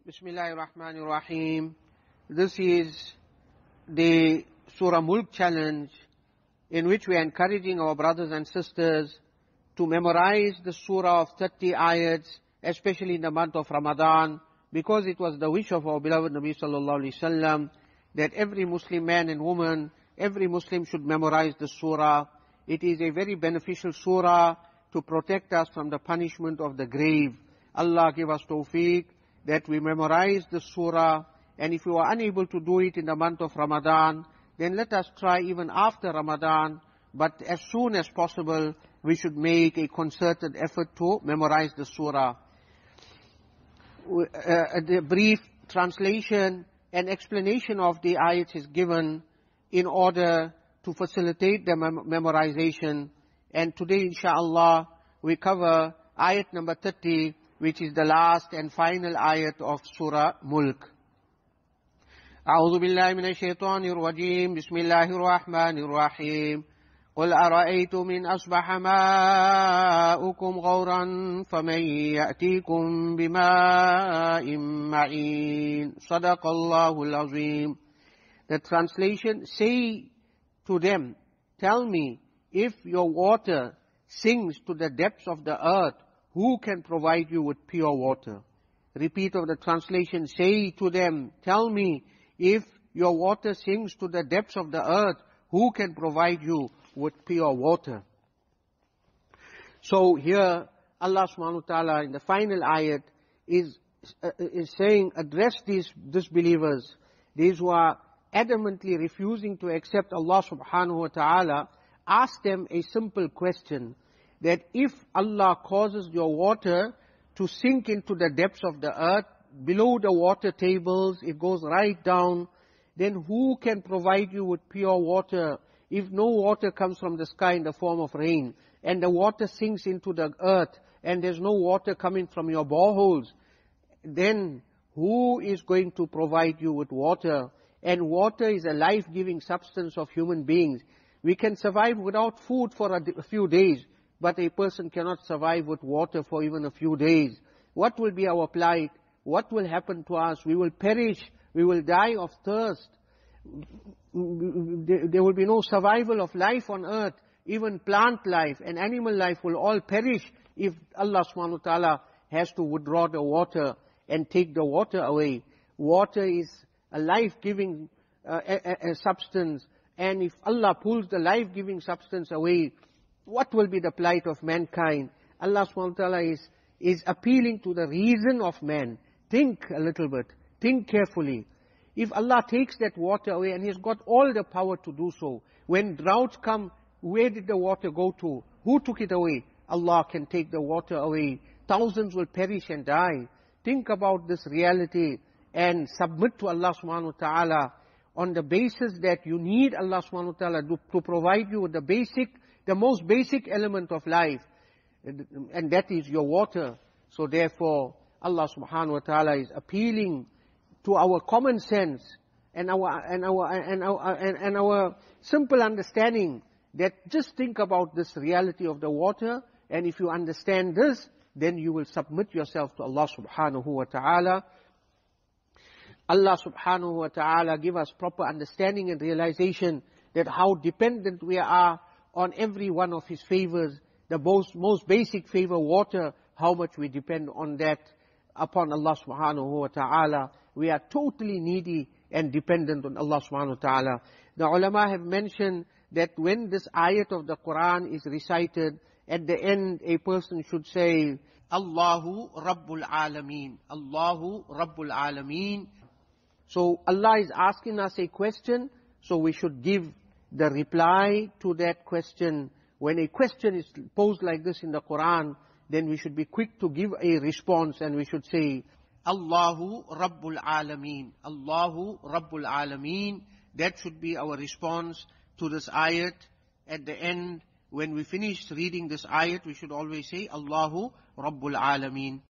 Bismillahirrahmanirrahim. This is the Surah Mulk challenge, in which we are encouraging our brothers and sisters to memorize the surah of 30 ayats, especially in the month of Ramadan, because it was the wish of our beloved Nabi sallallahu alaihi wasallam that every Muslim man and woman, every Muslim should memorize the surah. It is a very beneficial surah to protect us from the punishment of the grave. Allah give us tawfiq that we memorize the surah, and if we are unable to do it in the month of Ramadan, then let us try even after Ramadan, but as soon as possible we should make a concerted effort to memorize the surah. The brief translation and explanation of the ayats is given in order to facilitate the memorization, and today inshaAllah we cover ayat number 30, which is the last and final ayat of Surah Mulk. أعوذ بالله من الشيطان الرجيم بسم الله الرحمن الرحيم قل أرأيتم إن أصبح ماؤكم غورا فمن يأتيكم بماء معين صدق الله العظيم. The translation: say to them, tell me, if your water sinks to the depths of the earth, who can provide you with pure water? Repeat of the translation: say to them, tell me, if your water sinks to the depths of the earth, who can provide you with pure water? So here Allah subhanahu wa ta'ala in the final ayat is saying, address these disbelievers, these who are adamantly refusing to accept Allah subhanahu wa ta'ala. Ask them a simple question, that if Allah causes your water to sink into the depths of the earth, below the water tables, it goes right down, then who can provide you with pure water? If no water comes from the sky in the form of rain, and the water sinks into the earth, and there's no water coming from your boreholes, then who is going to provide you with water? And water is a life-giving substance of human beings. We can survive without food for a few days, but a person cannot survive with water for even a few days. What will be our plight? What will happen to us? We will perish. We will die of thirst. There will be no survival of life on earth. Even plant life and animal life will all perish if Allah subhanahu wa ta'ala has to withdraw the water and take the water away. Water is a life-giving substance, and if Allah pulls the life-giving substance away, what will be the plight of mankind? Allah subhanahu wa ta'ala is appealing to the reason of man. Think a little bit. Think carefully. If Allah takes that water away, and He's got all the power to do so, when droughts come, where did the water go to? Who took it away? Allah can take the water away. Thousands will perish and die. Think about this reality and submit to Allah subhanahu wa ta'ala on the basis that you need Allah subhanahu wa ta'ala to provide you with the most basic element of life, and that is your water. So therefore, Allah subhanahu wa ta'ala is appealing to our common sense and our simple understanding, that just think about this reality of the water, and if you understand this, then you will submit yourself to Allah subhanahu wa ta'ala. Allah subhanahu wa ta'ala give us proper understanding and realization that how dependent we are on every one of His favors. The most basic favor, water, how much we depend on that, upon Allah subhanahu wa ta'ala. We are totally needy and dependent on Allah subhanahu wa ta'ala. The ulama have mentioned that when this ayat of the Quran is recited, at the end a person should say, Allahu Rabbul Alameen, Allahu Rabbul Alameen. So Allah is asking us a question, so we should give the reply to that question. When a question is posed like this in the Quran, then we should be quick to give a response, and we should say, Allahu Rabbul Alameen, Allahu Rabbul Alameen. That should be our response to this ayat. At the end, when we finish reading this ayat, we should always say, Allahu Rabbul Alameen.